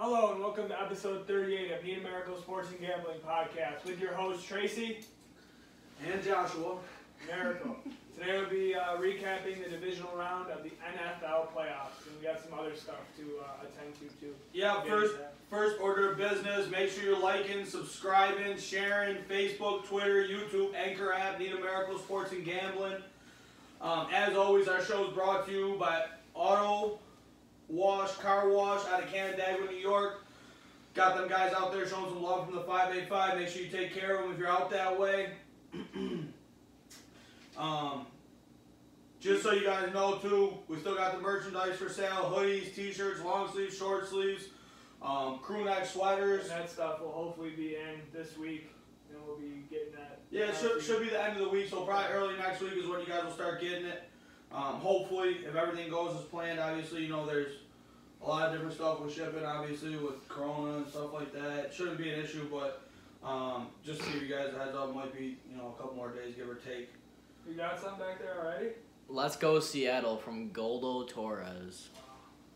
Hello and welcome to episode 38 of the Maracle Sports and Gambling Podcast with your host Tracy and Joshua. Maracle. Today we'll be recapping the divisional round of the NFL playoffs, and we got some other stuff to attend to too. Yeah, first order of business, make sure you're liking, subscribing, sharing, Facebook, Twitter, YouTube, Anchor app, Need a Miracle Sports and Gambling. As always, our show is brought to you by Auto Wash, Car Wash out of Canandaigua, New York. Got them guys out there showing some love from the 585. Make sure you take care of them if you're out that way. Just so you guys know too, we still got the merchandise for sale: hoodies, t-shirts, long sleeves, short sleeves, crew neck sweaters. And that stuff will hopefully be in this week, and we'll be getting that. Yeah, it should be the end of the week, so probably early next week is when you guys will start getting it. Hopefully, if everything goes as planned. Obviously, you know, there's a lot of different stuff with shipping, obviously, with Corona and stuff like that. It shouldn't be an issue, but just to give you guys a heads up, it might be, you know, a couple more days, give or take. You got something back there already? Let's go Seattle from Goldo Torres.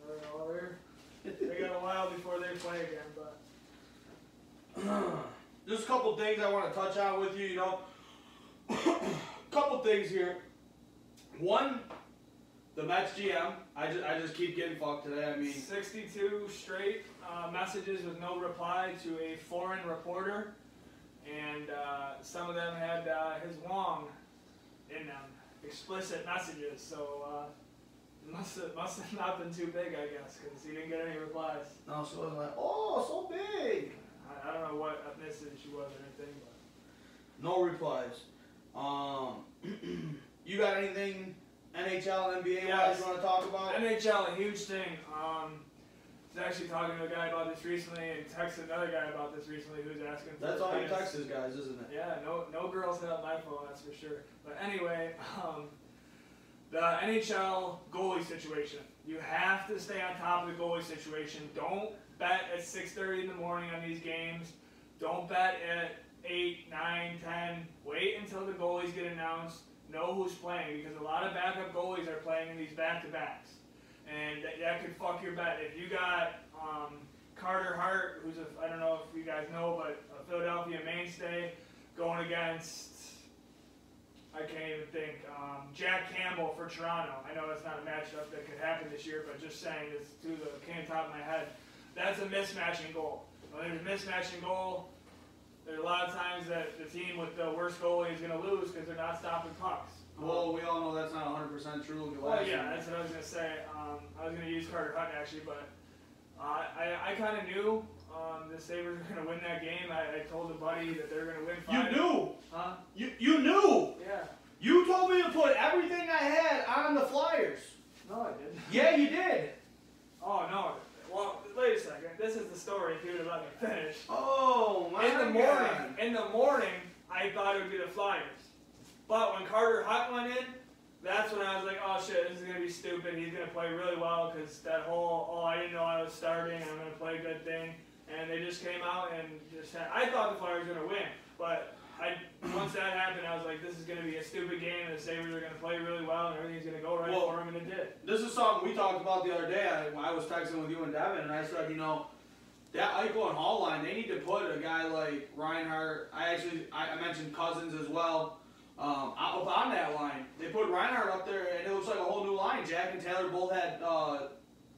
I don't know, they got a while before they play again, but Just a couple things I want to touch on with you, you know. Couple things here. One, the Mets GM. I just keep getting fucked today. I mean, 62 straight messages with no reply to a foreign reporter, and some of them had his Wong in them, explicit messages. So it must have not been too big, I guess, because he didn't get any replies. no, so it was like, oh, so big. I don't know what ethnicity she was or anything, but No replies. You got anything NHL, NBA wise you want to talk about? NHL, a huge thing. I was actually talking to a guy about this recently, and texted another guy about this recently who was asking for That's all you advice. Texas guys, isn't it? Yeah, no girls hit up my phone, that's for sure. But anyway, the NHL goalie situation. You have to stay on top of the goalie situation. Don't bet at 6:30 in the morning on these games. Don't bet at 8, 9, 10. Wait until the goalies get announced. Know who's playing, because a lot of backup goalies are playing in these back-to-backs. And that could fuck your bet. If you got Carter Hart, who's I don't know if you guys know, but a Philadelphia mainstay, going against, I can't even think, Jack Campbell for Toronto. I know that's not a matchup that could happen this year, but just saying, it's to the top of my head. That's a mismatch in goal. When there's a mismatch in goal, there's a lot of times that the team with the worst goalie is going to lose because they're not stopping pucks. Well, we all know that's not 100% true. Well, yeah, that's what I was going to say. I was going to use Carter Hutton, actually, but I kind of knew the Sabres were going to win that game. I told a buddy that they were going to win 5. You knew? Huh? You knew? Yeah. You told me to put everything I had on the Flyers. No, I didn't. Yeah, you did. Oh, no. Well, wait a second. This is the story, if you would let me finish. Oh, my God. In the morning, I thought it would be the Flyers. But when Carter Hutton went in, that's when I was like, oh shit, this is going to be stupid. He's going to play really well, because that whole, oh, I didn't know I was starting, I'm going to play a good thing. And they just came out and just had, I thought the Flyers were going to win. But once that happened, I was like, this is going to be a stupid game, and the Sabres are going to play really well, and everything's going to go right for them, and it did. This is something we talked about the other day. I was texting with you and Devin, and I said, you know, that Eichel and Hall line, they need to put a guy like Reinhart. I mentioned Cousins as well. Up on that line, they put Reinhart up there, and it looks like a whole new line. Jack and Taylor both had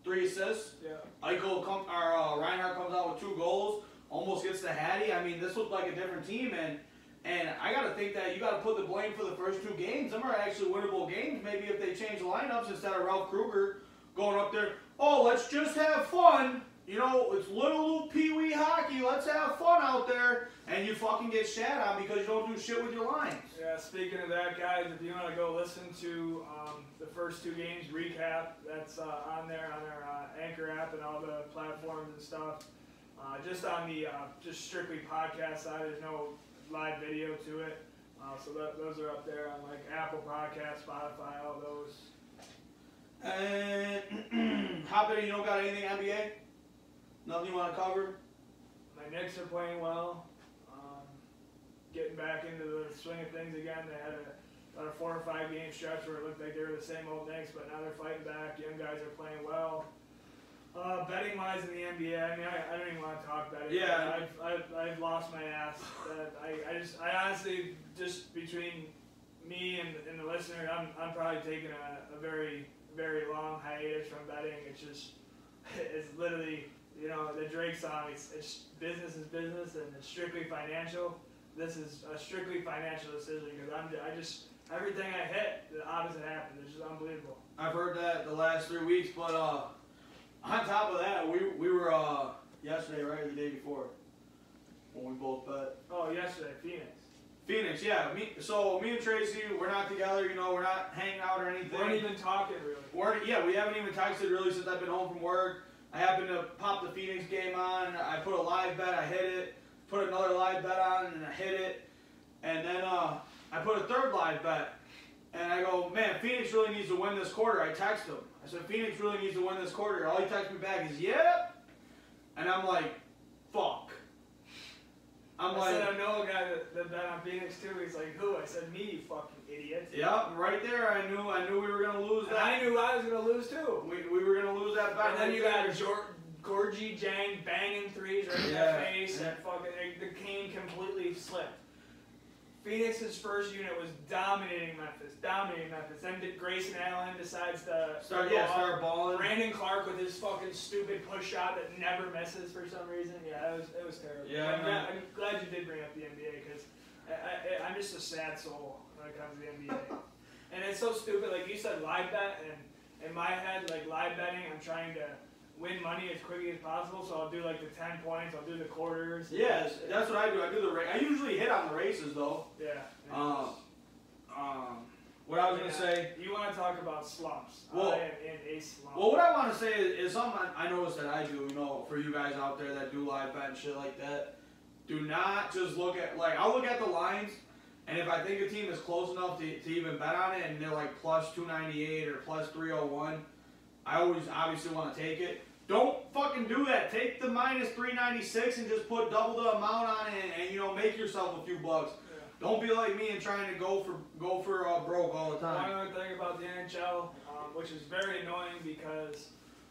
3 assists. Yeah. Reinhart comes out with 2 goals, almost gets the Hattie. I mean, this looked like a different team, and I got to think that you got to put the blame for the first 2 games. Them are actually winnable games. Maybe if they change the lineups instead of Ralph Kruger going up there, oh, let's just have fun. You know, it's little pee-wee hockey. Let's have fun out there. And you fucking get shat on because you don't do shit with your lines. Yeah, speaking of that, guys, if you want to go listen to the first 2 games recap, that's on there on our Anchor app and all the platforms and stuff. Just on the just strictly podcast side, there's no live video to it. So those are up there on like Apple Podcasts, Spotify, all those. And Hopper, you don't got anything NBA? Nothing you want to cover? My Knicks are playing well. Getting back into the swing of things again. They had about a 4 or 5 game stretch where it looked like they were the same old Knicks, but now they're fighting back. Young guys are playing well. Betting wise in the NBA, I mean, I don't even want to talk betting. Yeah. I've lost my ass. I honestly, just between me and the listener, I'm probably taking a very, very long hiatus from betting. It's literally, you know, the Drake song, it's business is business and it's strictly financial. This is a strictly financial decision because everything I hit, the opposite happened. It's just unbelievable. I've heard that the last 3 weeks, but on top of that, we were yesterday, right, or the day before, when we both bet. Oh, yesterday, Phoenix, yeah. Me and Tracy, we're not together. You know, we're not hanging out or anything. We weren't even talking really. We haven't even texted really since I've been home from work. I happened to pop the Phoenix game on. I put a live bet, I hit it. Put another live bet on, and I hit it. And then I put a third live bet. And I go, man, Phoenix really needs to win this quarter. I text him. I said, Phoenix really needs to win this quarter. All he texts me back is, yep. And I'm like, fuck. I said, I know a guy that bet on Phoenix too. He's like, who? I said, me, you fucking idiot. Yep, right there. I knew we were going to lose that. And I knew I was going to lose too. We were going to lose that bet. And then you got Gorgie Jang banging threes right in the face. And fucking, the game completely slipped. Phoenix's first unit was dominating Memphis. Then Grayson Allen decides to start balling. Brandon Clark with his fucking stupid push shot that never misses for some reason. Yeah, it was terrible. Yeah, I'm glad you did bring up the NBA because I'm just a sad soul when it comes to the NBA. And it's so stupid. Like you said, live bet, and in my head, like live betting, I'm trying to win money as quickly as possible, so I'll do like the 10 points, I'll do the quarters. Yes, that's what I do. I do the race. I usually hit on the races though. Yeah. What I was gonna say. You want to talk about slumps? Well, I am in a slump. Well, what I want to say is something I noticed that I do. You know, for you guys out there that do live bet and shit like that, do not just look at I'll look at the lines, and if I think a team is close enough to even bet on it, and they're like plus 298 or plus 301. I always obviously want to take it. Don't fucking do that. Take the minus 396 and just put double the amount on it and you know, make yourself a few bucks. Yeah. Don't be like me and trying to go for broke all the time. One other thing about the NHL, which is very annoying because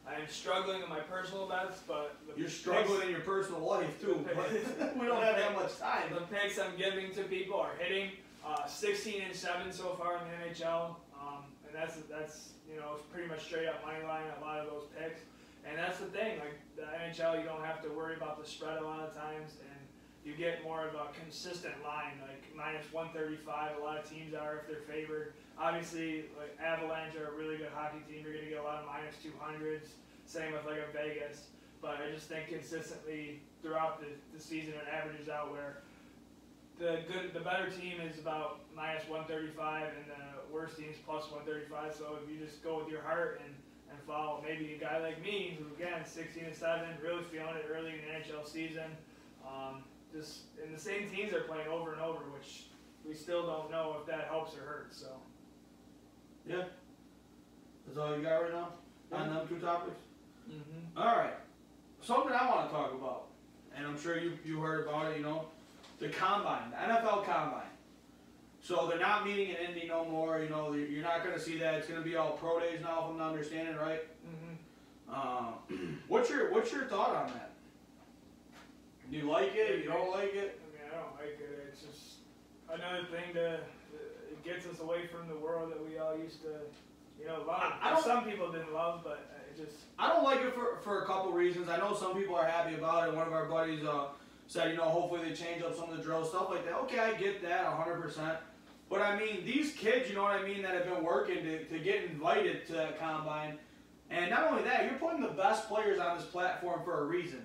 I am struggling in my personal bets, but you're struggling in your personal life too. But we don't have that much time. The picks I'm giving to people are hitting 16-7 so far in the NHL, and that's you know, it's pretty much straight up money line a lot of those picks. And that's the thing, like the NHL, you don't have to worry about the spread a lot of times, and you get more of a consistent line, like minus 135. A lot of teams are if they're favored. Obviously, like Avalanche are a really good hockey team. You're going to get a lot of minus 200s. Same with like a Vegas. But I just think consistently throughout the season it averages out where the better team is about minus 135 and the worst team is plus 135. So if you just go with your heart and follow maybe a guy like me who again 16-7, really feeling it early in the NHL season. And the same teams are playing over and over, which we still don't know if that helps or hurts. So yeah, that's all you got right now on them two topics. Mm-hmm. All right, something I want to talk about, and I'm sure you heard about it. You know, the combine, the NFL combine. So they're not meeting in Indy no more. You know, you're not going to see that. It's going to be all pro days now, if I'm not understanding right. Mm-hmm. What's your thought on that? Do you like it? You don't like it? I mean, I don't like it. It's just another thing it gets us away from the world that we all used to, you know, love. Some people didn't love, but it just. I don't like it for a couple reasons. I know some people are happy about it. One of our buddies said, you know, hopefully they change up some of the drills, stuff like that. Okay, I get that 100%. But I mean, these kids, you know what I mean, that have been working to get invited to that combine. And not only that, you're putting the best players on this platform for a reason.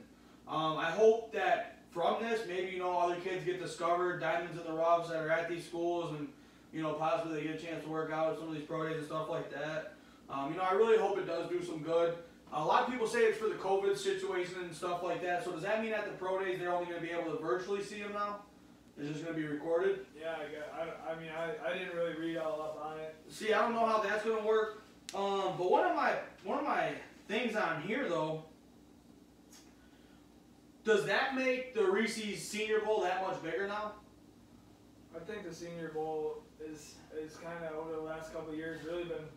I hope that from this, maybe, you know, other kids get discovered, diamonds in the roughs that are at these schools, and, you know, possibly they get a chance to work out at some of these pro days and stuff like that. You know, I really hope it does do some good. A lot of people say it's for the COVID situation and stuff like that. So does that mean at the pro days they're only going to be able to virtually see them now? Is this going to be recorded? Yeah, I mean, I didn't really read all up on it. See, I don't know how that's going to work. But one of my things on here though, does that make the Reese's Senior Bowl that much bigger now? I think the Senior Bowl is kind of over the last couple of years really been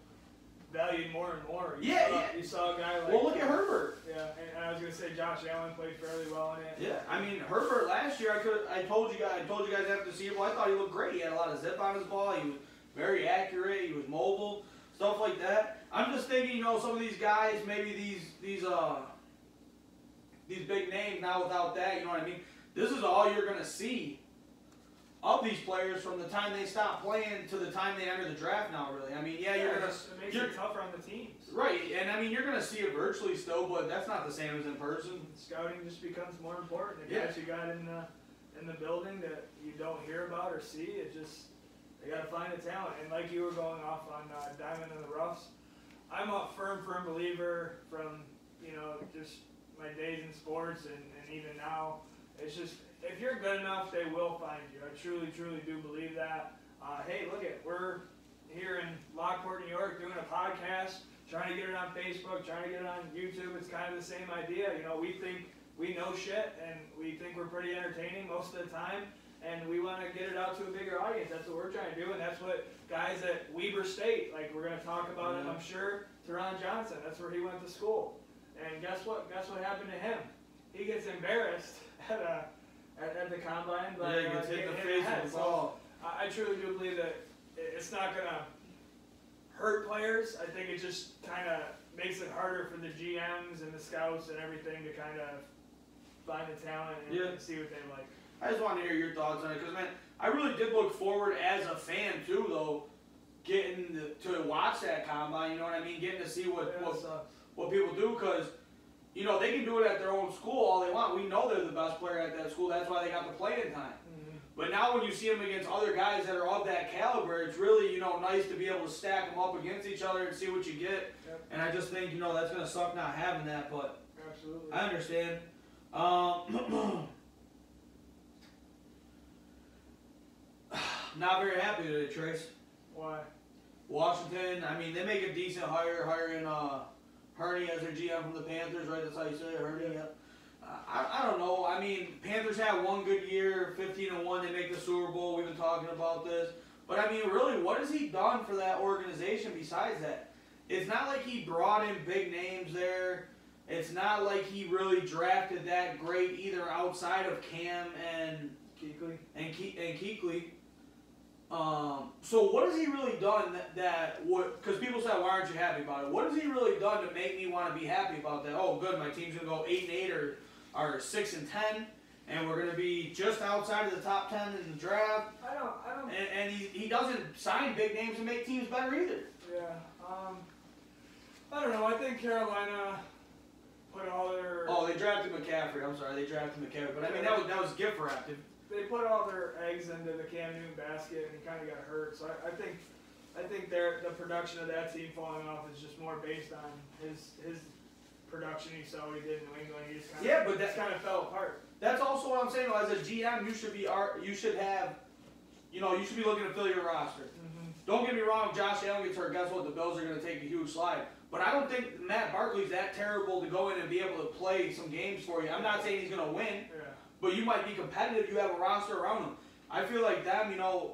valued more and more. You saw a guy like. Well, look at Herbert. Yeah, and I was gonna say Josh Allen played fairly well in it. Yeah, I mean Herbert last year. I told you guys after the Super Bowl, I thought he looked great. He had a lot of zip on his ball. He was very accurate. He was mobile, stuff like that. I'm just thinking, some of these guys, maybe these big names now without that, you know what I mean? This is all you're gonna see of these players from the time they stop playing to the time they enter the draft now, really. I mean, you're gonna... It makes it tougher on the teams. Right, and I mean, you're gonna see it virtually still, but that's not the same as in person. Scouting just becomes more important. The guys you got in the building that you don't hear about or see, they gotta find the talent. And like you were going off on Diamond in the Roughs, I'm a firm believer from, just my days in sports and even now. It's just, if you're good enough, they will find you. I truly do believe that. Hey, we're here in Lockport, New York, doing a podcast, trying to get it on Facebook, trying to get it on YouTube. It's kind of the same idea. We think we know shit, and we think we're pretty entertaining most of the time, and we want to get it out to a bigger audience. That's what we're trying to do, and that's what guys at Weber State, like we're going to talk about it, I'm sure, Teron Johnson. That's where he went to school. And guess what? Guess what happened to him? He gets embarrassed at the combine, but he gets hit in the face with the ball. I truly do believe that it's not going to hurt players. I think it just kind of makes it harder for the GMs and the scouts and everything to kind of find the talent and see what they like. I just want to hear your thoughts on it, because, man, I really did look forward as a fan, too, though, getting to watch that combine, you know what I mean? Getting to see what people do, because, they can do it at their own school all they want. We know they're the best player at that school. That's why they got the play-in time. Mm-hmm. But now when you see them against other guys that are of that caliber, it's really, nice to be able to stack them up against each other and see what you get. Yep. And I just think, that's going to suck not having that, but absolutely. I understand. Not very happy today, Trace. Why? Washington, I mean, they make a decent hire, hiring Hurney as their GM from the Panthers, right? That's how you say it, Hurney. Yeah. I don't know. I mean, Panthers had one good year, 15-1. They make the Super Bowl. We've been talking about this. But, I mean, really, what has he done for that organization besides that? It's not like he brought in big names there. It's not like he really drafted that great either outside of Cam and Kuechly. So what has he really done that would, because people say, why aren't you happy about it? What has he really done to make me want to be happy about that? Oh, good, my team's going to go 8-8 or 6-10, and we're going to be just outside of the top 10 in the draft. I don't. And he doesn't sign big names and make teams better either. Yeah. I don't know. I think Carolina put all their. Oh, they drafted McCaffrey. I'm sorry, they drafted McCaffrey. But I mean, that was gift wrapped. They put all their eggs into the Cam Newton basket, and he kind of got hurt. So I think the production of that team falling off is just more based on his production he saw he did in New England. He just kind of fell apart. That's also what I'm saying. Though, as a GM, you should be looking to fill your roster. Mm-hmm. Don't get me wrong. If Josh Allen gets hurt, guess what? The Bills are going to take a huge slide. But I don't think Matt Barkley's that terrible to go in and be able to play some games for you. I'm not saying he's going to win. Yeah. But you might be competitive. You have a roster around them. I feel like them,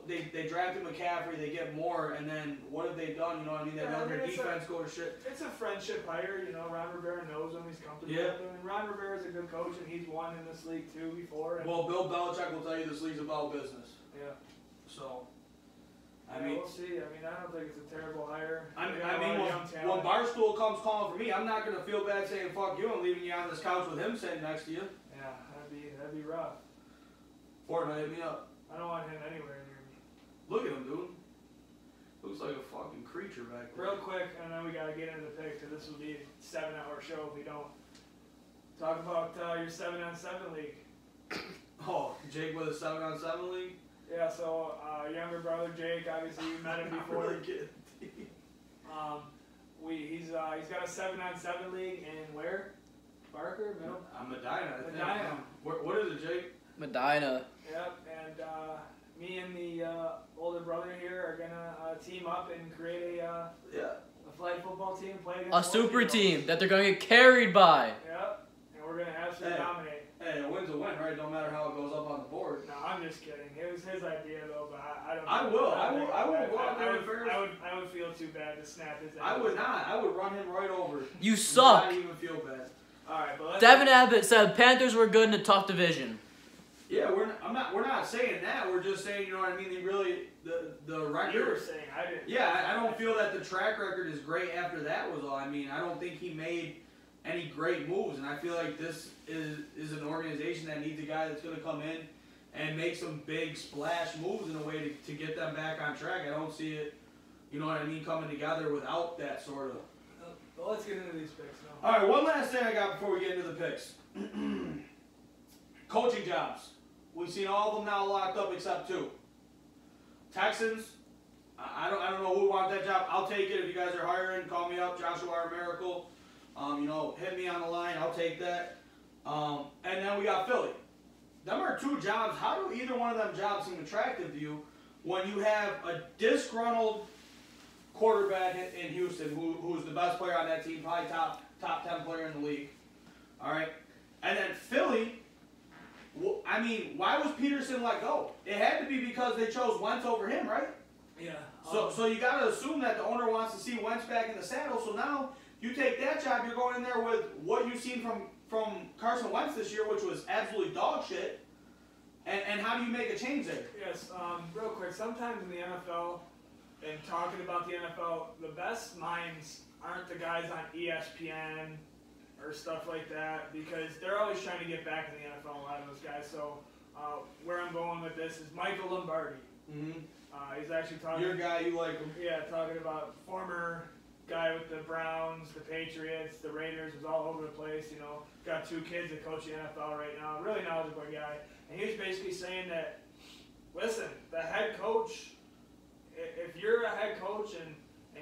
they drafted McCaffrey, they get more, and then what have they done? You know what I mean? They've let their defense go to shit. It's a friendship hire. Ron Rivera knows him. He's comfortable with him. And Ron Rivera's a good coach, and he's won in this league too before. Well, Bill Belichick will tell you this league's about business. Yeah. So, I mean, we'll see. I mean, I don't think it's a terrible hire. I mean, when Barstool comes calling for me, I'm not going to feel bad saying fuck you and leaving you on this couch with him sitting next to you. Yeah, that'd be rough. Fortnite, hit me up. I don't want him anywhere near me. Look at him, dude. Looks like a fucking creature back there. Real quick, and then we gotta get into the pick, because this will be a 7-hour show if we don't. Talk about your 7-on-7 league. Oh, Jake with a 7-on-7 league? Yeah, so younger brother Jake, obviously you met him before. He's got a 7-on-7 league in where? Barker? Middle? Medina. Medina. What is it, Jake? Medina. Yep, and me and the older brother here are gonna team up and create a flag football team, play against a super team that they're gonna get carried by. Yep, and we're gonna absolutely dominate. Hey, a win's a win, right? Don't matter how it goes up on the board. No, I'm just kidding. It was his idea though, but I don't. I will go out there I would feel too bad to snap his. I would not. I would run him right over. You suck. Not even feel bad. All right, but Devin Abbott said Panthers were good in a tough division. Yeah, we're not saying that. We're just saying, you know what I mean. They really the record. You were saying I didn't. Yeah, I don't feel that the track record is great after that was all. I mean, I don't think he made any great moves, and I feel like this is an organization that needs a guy that's going to come in and make some big splash moves in a way to get them back on track. I don't see it, you know what I mean, coming together without that sort of. Well, let's get into these picks now. All right, one last thing I got before we get into the picks. Coaching jobs. We've seen all of them now locked up except 2. Texans. I don't know who would want that job. I'll take it if you guys are hiring. Call me up, Joshua or Maracle. Hit me on the line. I'll take that. And then we got Philly. Them are 2 jobs. How do either one of them jobs seem attractive to you when you have a disgruntled quarterback in Houston who's the best player on that team, probably top 10 player in the league? All right. And then Philly, I mean, why was Peterson let go? It had to be because they chose Wentz over him, right? Yeah. So you got to assume that the owner wants to see Wentz back in the saddle. So now you take that job, you're going in there with what you've seen from Carson Wentz this year, which was absolutely dog shit. And how do you make a change there? Yes. Real quick. Sometimes in the NFL, and talking about the NFL, the best minds aren't the guys on ESPN or stuff like that, because they're always trying to get back in the NFL, a lot of those guys. So where I'm going with this is Michael Lombardi. Mm-hmm. He's actually talking. Your guy, you like him. Yeah, talking about former guy with the Browns, the Patriots, the Raiders, was all over the place. Got 2 kids that coach the NFL right now. Really knowledgeable guy. And he was basically saying that, listen, the head coach, if you're a head coach and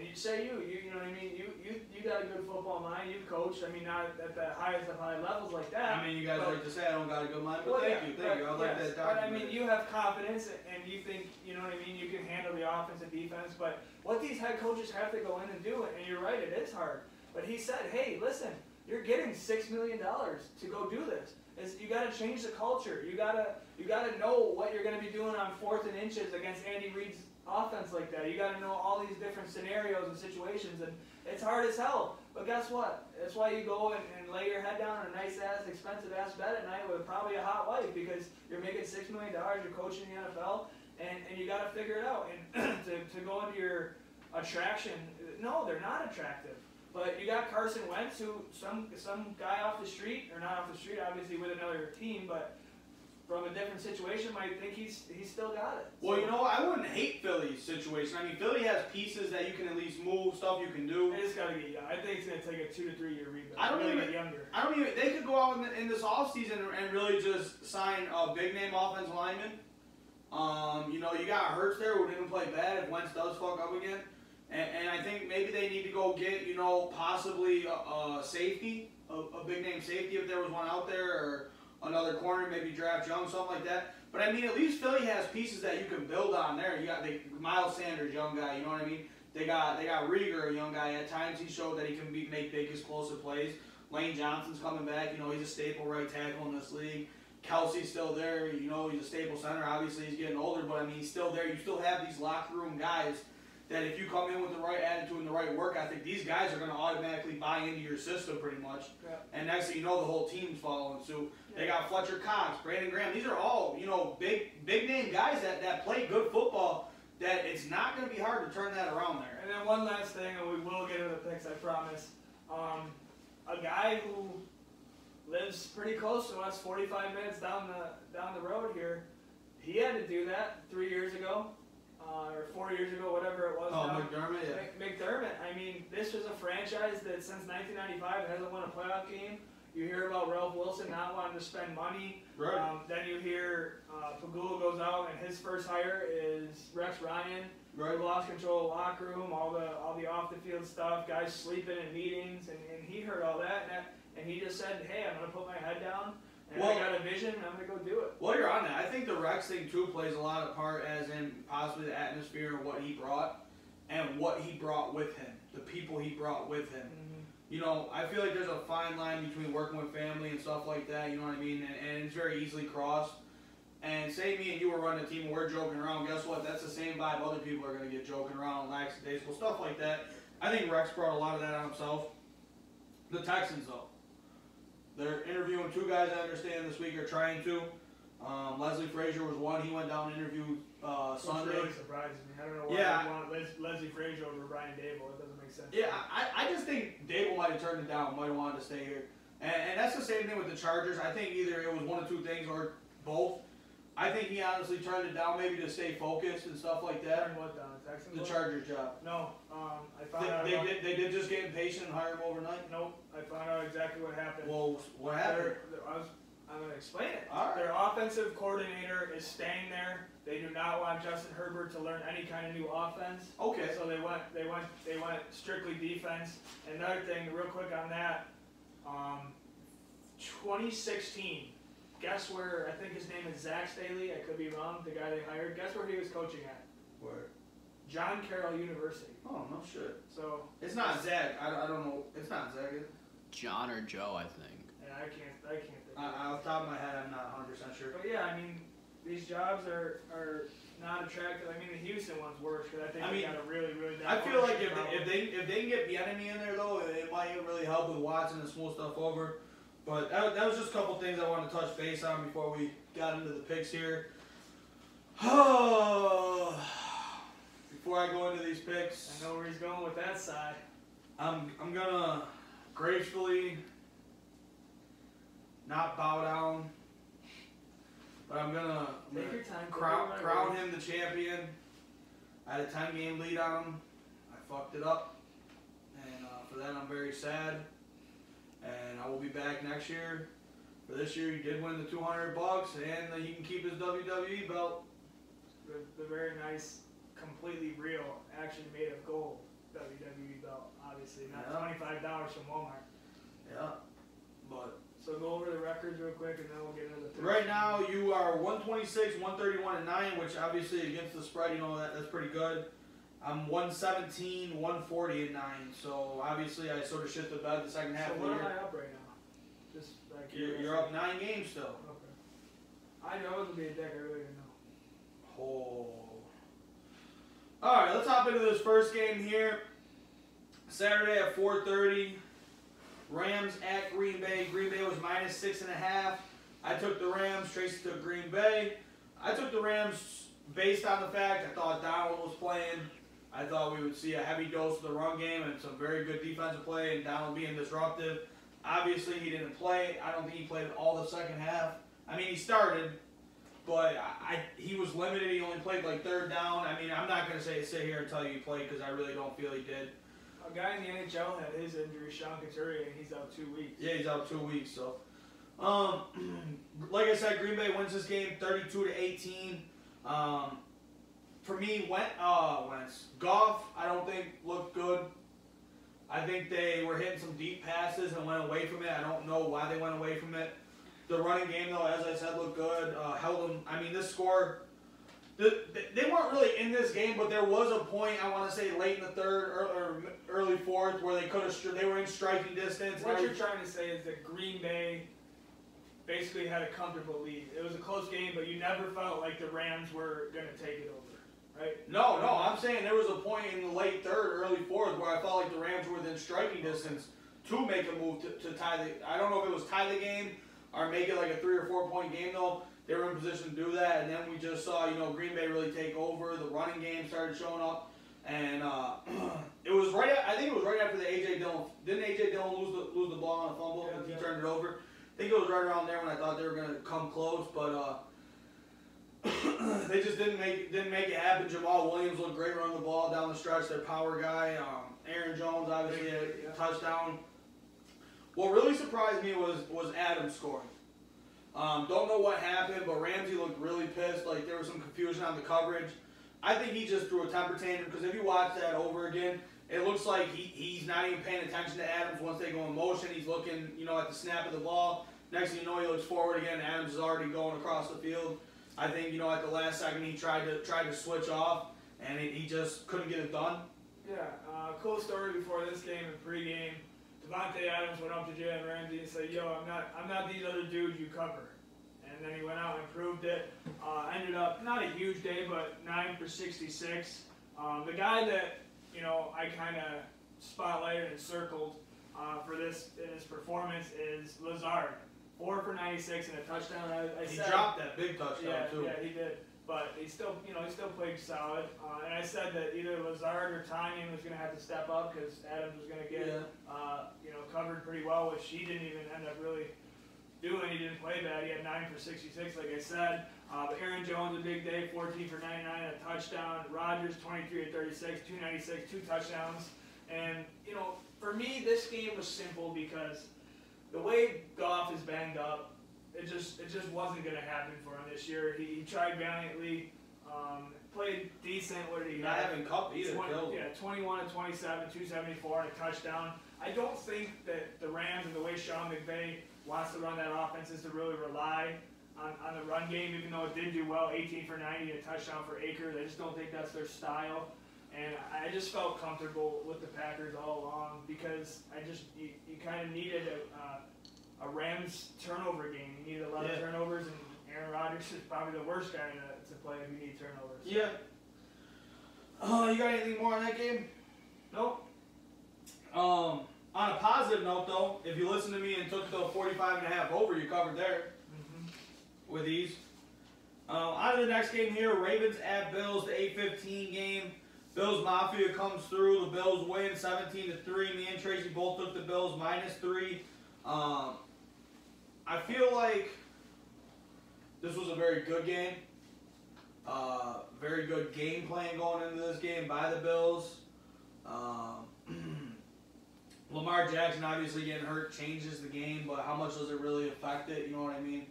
you say you know what I mean, you got a good football mind, you've coached, I mean, not at the highest of high levels like that. I mean, you guys like to say I don't got a good mind, but thank you. I like that. But I mean, you have confidence and you think, you know what I mean, you can handle the offense and defense, but what these head coaches have to go in and do, and you're right, it is hard. But he said, hey, listen, you're getting $6 million to go do this. You got to change the culture. You got to know what you're going to be doing on 4th and inches against Andy Reid's offense like that. You got to know all these different scenarios and situations, and it's hard as hell. But guess what? That's why you go and lay your head down on a nice ass, expensive ass bed at night with probably a hot wife, because you're making $6 million. You're coaching the NFL, and you got to figure it out. And to go into your attraction, no, they're not attractive. But you got Carson Wentz, who some guy off the street, or not off the street, obviously with another team, but from a different situation might think he's still got it. Well, I wouldn't hate Philly's situation. I mean, Philly has pieces that you can at least move, stuff you can do. They just got to get young. I think it's going to take a 2 to 3 year rebuild. I don't even. They could go out in this offseason and really just sign a big name offensive lineman. You got Hurts there, who didn't play bad if Wentz does fuck up again. And I think maybe they need to go get, possibly a safety, a big name safety if there was one out there, or another corner, maybe draft Young, something like that. But I mean, at least Philly has pieces that you can build on there. You got Miles Sanders, young guy, you know what I mean? They got Rieger, a young guy. At times he showed that he can make big explosive plays. Lane Johnson's coming back, he's a staple right tackle in this league. Kelsey's still there, he's a staple center. Obviously he's getting older, but I mean, he's still there. You still have these locker room guys that if you come in with the right attitude and the right work ethic, these guys are going to automatically buy into your system pretty much. Yeah. And next thing you know, the whole team's following suit. Yeah. They got Fletcher Cox, Brandon Graham. These are all, big name guys that play good football, that it's not going to be hard to turn that around there. And then one last thing, and we will get into the picks, I promise. A guy who lives pretty close to us, 45 minutes down the road here, he had to do that 3 years ago. Or 4 years ago, whatever it was. Oh, now. McDermott, yeah. McDermott. I mean, this was a franchise that since 1995 hasn't won a playoff game. You hear about Ralph Wilson not wanting to spend money. Right. Then you hear Pagula goes out and his first hire is Rex Ryan. Right. Who lost control of the locker room, all the off the field stuff, guys sleeping in meetings, and he heard all that, and he just said, hey, I'm gonna put my head down. And I got a vision, and I'm going to go do it. Well, you're on that. I think the Rex thing, too, plays a lot of part, as in possibly the atmosphere of what he brought and what he brought with him, the people he brought with him. Mm-hmm. I feel like there's a fine line between working with family and stuff like that, you know what I mean? And it's very easily crossed. And say me and you were running a team and we're joking around, guess what? That's the same vibe other people are going to get joking around, lackadaisical, stuff like that. I think Rex brought a lot of that on himself. The Texans, though. They're interviewing 2 guys I understand this week, are trying to. Leslie Frazier was one. He went down and interviewed Sunday. Which really surprises me. I don't know why they want Leslie Frazier over Brian Dable. It doesn't make sense. Yeah, I just think Dable might have turned it down, might have wanted to stay here. And that's the same thing with the Chargers. I think either it was one of 2 things or both. I think he honestly turned it down maybe to stay focused and stuff like that. Turn what down? Texans? The Chargers job. No, I found out. They did just get impatient and hire him overnight? Nope, I found out exactly what happened. Well, what happened? I'm going to explain it. All right. Their offensive coordinator is staying there. They do not want Justin Herbert to learn any kind of new offense. Okay. So they went strictly defense. And another thing, real quick on that, 2016. Guess where? I think his name is Zach Staley. I could be wrong. The guy they hired. Guess where he was coaching at? Where? John Carroll University. Oh, no shit. So it's not Zach. I don't know. It's not Zach, is it? John or Joe, I think. Yeah, I can't think. Off the top of my head, I'm not 100% sure. But yeah, I mean, these jobs are not attractive. I mean, the Houston one's worse because I think they got a really I feel like if they can get Bieniemy in there though, it might really help with Watson and smooth stuff over. But that was just a couple things I wanted to touch base on before we got into the picks here. Before I go into these picks, I know where he's going with that side. I'm gonna gracefully not bow down, but I'm gonna Take your time. crown him the champion. I had a 10-game lead on him. I fucked it up, and for that I'm very sad. And I will be back next year. For this year, he did win the $200, and he can keep his WWE belt. The very nice, completely real, actually made of gold WWE belt. Obviously, not $25 from Walmart. Yeah, but so go over the records real quick, and then we'll get into the picks. Right now, you are 126, 131, and 9, which obviously against the spread, you know that's pretty good. I'm 117, 140, and 9. So obviously, I sort of shit the bed the second half of the year. So what am I up right now? Just like you're up 9 games still. Okay. I know it would be a deck. I really didn't know. Oh. All right, let's hop into this first game here. Saturday at 4:30. Rams at Green Bay. Green Bay was minus 6.5. I took the Rams. Tracy took Green Bay. I took the Rams based on the fact I thought Donald was playing. I thought we would see a heavy dose of the run game and some very good defensive play and Donald being disruptive. Obviously, he didn't play. I don't think he played all the second half. I mean, he started, but he was limited. He only played like third down. I mean, I'm not going to sit here and tell you he played because I really don't feel he did. A guy in the NHL had his injury, Sean Couturier, and he's out 2 weeks. Yeah, he's out 2 weeks. So, like I said, Green Bay wins this game 32-18. For me, Goff, I don't think looked good. I think they were hitting some deep passes and went away from it. I don't know why they went away from it. The running game, though, as I said, looked good. Held them. I mean, this score, they weren't really in this game, but there was a point, I want to say, late in the third or early fourth where they were in striking distance. What you're trying to say is that Green Bay basically had a comfortable lead. It was a close game, but you never felt like the Rams were going to take it over, right? No, I'm saying there was a point in the late third, early fourth where I felt like the Rams were within striking distance to make a move to tie the. I don't know if it was tie the game or make it like a 3 or 4 point game though. They were in position to do that, and then we just saw Green Bay really take over. The running game started showing up, and it was right. I think it was right after the AJ Dillon. Didn't AJ Dillon lose the ball on a fumble and he turned it over? I think it was right around there when I thought they were going to come close, but they just didn't make it happen. Jamal Williams looked great running the ball down the stretch. Their power guy, Aaron Jones, obviously had a touchdown. What really surprised me was Adams scoring. Don't know what happened, but Ramsey looked really pissed. Like there was some confusion on the coverage. I think he just threw a temper tantrum because if you watch that over again, it looks like he's not even paying attention to Adams once they go in motion. He's looking, at the snap of the ball. Next thing you know, he looks forward again. Adams is already going across the field. I think, at the last second he tried to switch off, and he just couldn't get it done. Yeah, cool story before this game and pregame. Devontae Adams went up to Jalen Ramsey and said, "Yo, I'm not these other dudes you cover." And and then he went out and improved it. Ended up, not a huge day, but 9 for 66. The guy that, I kind of spotlighted and circled for this in his performance is Lazard. 4 for 96 and a touchdown. He dropped that big touchdown too. Yeah, he did. But he still, he still played solid. And I said that either Lazard or Tanyan was going to have to step up because Adams was going to get, covered pretty well, which he didn't even end up really doing. He didn't play bad. He had 9 for 66, like I said. But Aaron Jones, a big day, 14 for 99, a touchdown. Rodgers, 23 for 36, 296, 2 touchdowns. And, for me, this game was simple because the way Goff is banged up, it just wasn't going to happen for him this year. He tried valiantly, played decent. What did he have? Not having Cup either. 21 to 27, 274, and a touchdown. I don't think that the Rams and the way Sean McVay wants to run that offense is to really rely on the run game, even though it did do well, 18 for 90, and a touchdown for Akers. I just don't think that's their style. And I just felt comfortable with the Packers all along because you kind of needed a Rams turnover game. You needed a lot of turnovers, and Aaron Rodgers is probably the worst guy to play if you need turnovers. Yeah. You got anything more on that game? Nope. On a positive note, though, if you listened to me and took the 45.5 over, you covered there with ease. On to the next game here, Ravens at Bills, the 8:15 game. Bills Mafia comes through. The Bills win 17-3. Me and Tracy both took the Bills -3. I feel like this was a very good game. Very good game plan going into this game by the Bills. Lamar Jackson obviously getting hurt changes the game, but how much does it really affect it? You know what I mean?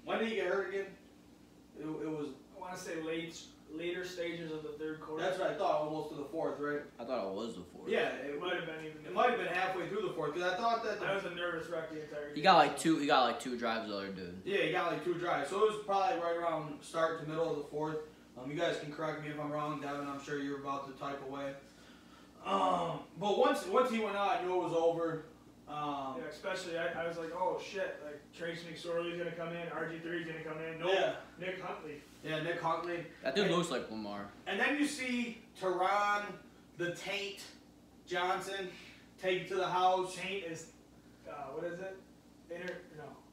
When did he get hurt again? It was, I want to say later stages of the third quarter. That's what I thought, almost to the fourth, right? I thought it was the fourth. Yeah, It might have been even. It might have been halfway through the fourth because I thought that I was a nervous wreck the entire game. He got like two drives the other dude. Yeah, he got like 2 drives, so it was probably right around start to middle of the fourth. You guys can correct me if I'm wrong, Devin. I'm sure you're about to type away. But once he went out, I knew it was over. Yeah, especially I was like, oh shit, like Trace McSorley's gonna come in, RG3's gonna come in. No, Yeah. Nick Huntley. Yeah, Nick Huntley. That dude looks like Lamar. And then you see Teron, the Taint Johnson, take it to the house. Taint is, what is it?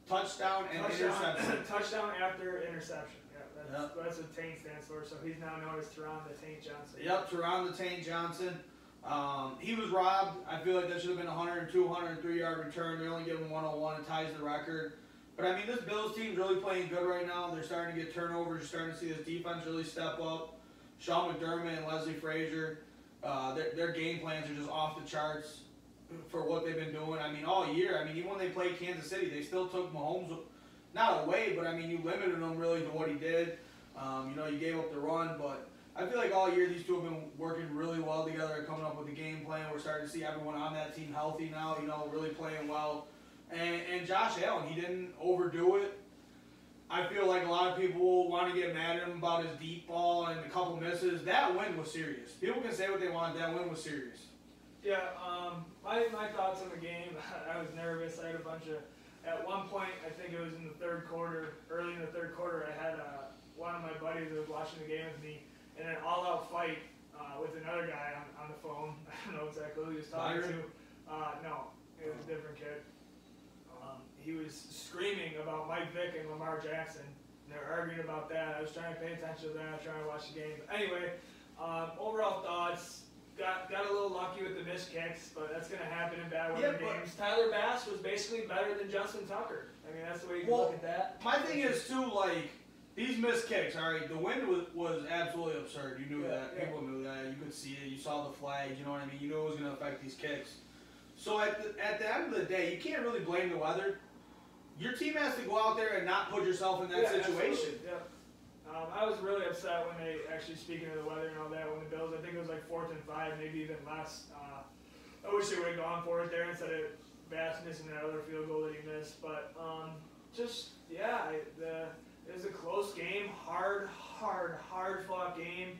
Touchdown and interception. Touchdown after interception. Yeah, that's what Taint stands for. So he's now known as Teron the Taint Johnson. Yep, Teron the Taint Johnson. He was robbed. I feel like that should have been a 102, 103-yard return. They only give him 101 and ties the record. But, I mean, this Bills team's really playing good right now. They're starting to get turnovers. You're starting to see this defense really step up. Sean McDermott and Leslie Frazier, their game plans are just off the charts for what they've been doing. I mean, all year. I mean, even when they played Kansas City, they still took Mahomes, not away, but, I mean, you limited him really to what he did. You gave up the run, but I feel like all year these two have been working really well together and coming up with a game plan. We're starting to see everyone on that team healthy now, really playing well. And Josh Allen, he didn't overdo it. I feel like a lot of people want to get mad at him about his deep ball and a couple misses. That win was serious. People can say what they want. That win was serious. Yeah, my thoughts on the game, I was nervous. I had a bunch of, at one point, I think it was in the third quarter, early in the third quarter, I had one of my buddies that was watching the game with me in an all-out fight with another guy on the phone. I don't know exactly who he was talking to. No, it was a different kid. He was screaming about Mike Vick and Lamar Jackson. And they were arguing about that. I was trying to pay attention to that, trying to watch the game. But anyway, overall thoughts, got a little lucky with the missed kicks, but that's going to happen in bad weather games. Tyler Bass was basically better than Justin Tucker. I mean, that's the way you can look at that. My thing is, too, like, these missed kicks, all right, the wind was absolutely absurd. You knew that. People knew that. You could see it. You saw the flags. You know what I mean? You knew it was going to affect these kicks. So at the end of the day, you can't really blame the weather. Your team has to go out there and not put yourself in that situation. Yeah. I was really upset when they actually, speaking of the weather and all that, when the Bills, I think it was like 4th and 5, maybe even less. I wish they would have gone for it there instead of Bass missing that other field goal that he missed. But it was a close game, hard fought game.